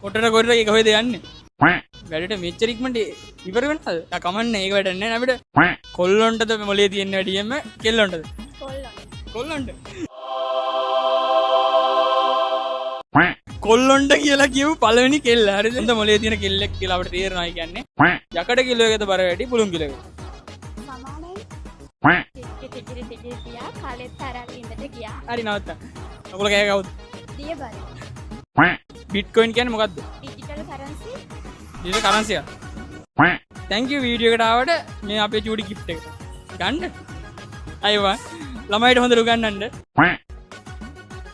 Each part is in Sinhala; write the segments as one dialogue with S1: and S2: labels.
S1: කොටන කොටන එක කොහෙද යන්නේ? වැඩට මෙච්චර ඉක්මනට ඉවර වෙනවද? ආ කමන්නේ ඒක වැඩ නැහැ අපිට. කොල්ලොන්ටද මොලේ තියෙන වැඩියෙන්ම කෙල්ලොන්ටද? කොල්ලොන්ට. කොල්ලොන්ට කියලා කියපු පළවෙනි කෙල්ල. හරිද? හොඳ මොලේ තියෙන කෙල්ලෙක් කියලා අපිට තේරෙනවා කියන්නේ. යකඩ කිලෝයකද බර වැඩි පුළුන් කිලෝයකද?
S2: ගියා කාලෙත් තරම් ඉඳට ගියා.
S1: හරි නවත්ත. ඔයගොල්ලෝ කෑ කවුද?
S2: දිය බල.
S1: බිට්කොයින් කියන්නේ මොකද්ද?
S2: ඩිජිටල් කරන්සි.
S1: ඩිජිටල් කරන්සි එක. thank you වීඩියෝ එකට ආවට මේ අපේ චූටි gift එක. ගන්න. අයවා. ළමයිට හොඳට උගන්වන්න.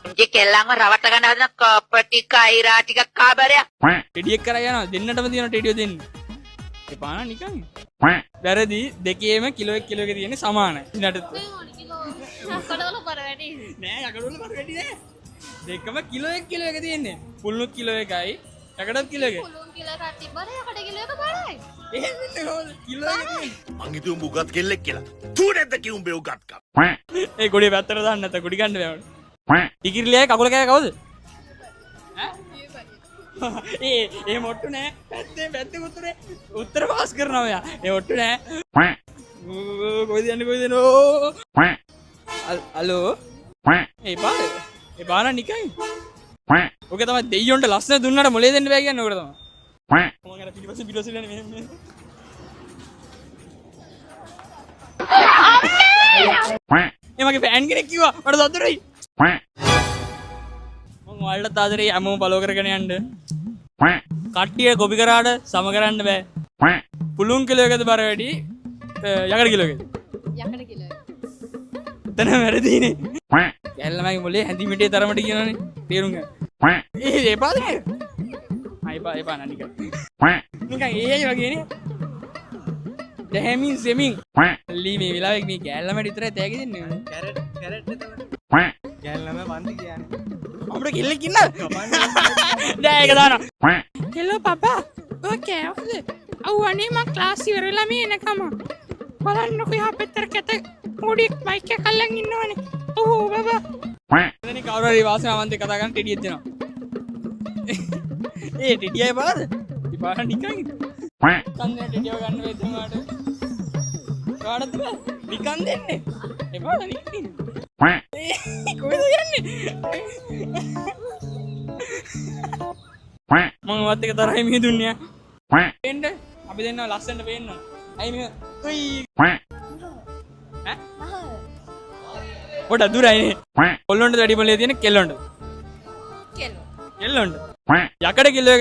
S3: ඉන්ජි කෙල්ලන්ව රවට්ට ගන්න හදන කොපටි කයිරා ටිකක් කාබරයක්.
S1: ටෙඩියක් කරා යනවා. දෙන්නටම තියෙන ටෙඩියෝ දෙන්න. එපා නා නිකන්. වැරදි දෙකේම කිලෝ 1 කිලෝ එක තියෙන්නේ සමානයි. ඉන්නට
S2: යකඩවල බර වැඩි.
S1: නෑ යකඩවල බර වැඩි නෑ. දෙකම කිලෝ 1 කිලෝ එක තියෙන්නේ. පුල්ලු කිලෝ එකයි යකඩත් කිලෝ එකයි.
S2: පුළුන් කිලෝ එකක් තිබ්බම යකඩ කිලෝ එක බරයි.
S1: එහෙම නෙවෙයි කොහොමද කිලෝ එක තියෙන්නේ.
S4: මං හිතුව උඹ උගත් කෙල්ලෙක් කියලා. තූ නැද්ද කි උඹේ උගත්කම්.
S1: ඒ ගොඩේ පැත්තට දාන්න නැත ගොඩි ගන්න බෑ. ඉකිරිලියයි කකුල කෑ කවුද? ඒ මොට්ටු නෑ. පැත්තේ උත්තර පාස් කරනවා මෙයා. ඒ මොට්ටු නෑ. කොයිද යන්නේ? හලෝ. ඒ බාන නිකන්. ඔක තමයි දෙයියොන්ට ලස්සන දුන්නාට මොලේ දෙන්න බෑ කියන්නේ ඔකට තමයි. මම අර පිටිපස්සේ යන්නේ මෙහෙම. ඒ මගේ ෆෑන් කෙනෙක් කිව්වා මට සතුටුයි. මම ඔයාලට ආදරේ හැමෝම ෆලෝ කරගෙන යන්න. කට්ටිය කොපි කරාට සම කරන්න බෑ. පුළුන් කිලෝ එකද බර වැඩි යකඩ කිලෝ එකද?
S2: යකඩ කිලෝ එක.
S1: එතන වැරදිනේ. කැල්ලමගේ මොලේ හැඳි මිටේ තරමට කියනවනේ. තේරුම් ගන්න. එපාද නේද? එපා නා නිකන්. නිකන් ඒයි වගේනේ. දැහැමින් සෙමින්. ලී මේ වෙලාවේ මේ කැල්ලමට විතරයි තෑගි දෙන්නේ. කැරට් එතකොට. කැල්ලම වන්දි කියන්නේ. අපිට කෙල්ලෙක් ඉන්නද? නෑ ඒක දානවා. හෙලෝ පපා. ඔය කෑවද? අව් අනේ මං ක්ලාස් ඉවර වෙලා මේ එනකම. බලන්නකෝ යහ පැත්තට කැත පොඩි මයික් එක අල්ලන් ඉන්නවනේ. ඔව් බබා. එතනින් කවුරු හරි වාසනාවන්තේ කතා කරන් ටෙඩියක් දෙනවා. ඒ ටෙඩියයි බලද? ඉපාර නිකන්. කන්නේ ටෙඩියව ගන්න වෙයි තුමාට. කාටද බෑ? නිකන් දෙන්නේ. එපාර නිකන්. කොහෙද යන්නේ? මම වත් එක තරයි මිදුන්නේ. වෙන්න අපි දෙන්නා ලස්සනට වෙන්න. අයි මේ උයි. ඈ? පොඩ දුරයිනේ. කොල්ලොන්ට වැඩි මොලේ තියෙන කෙල්ලොන්ට.
S2: කෙල්ලෝ.
S1: කෙල්ලොන්ට. යකඩ කිලෝ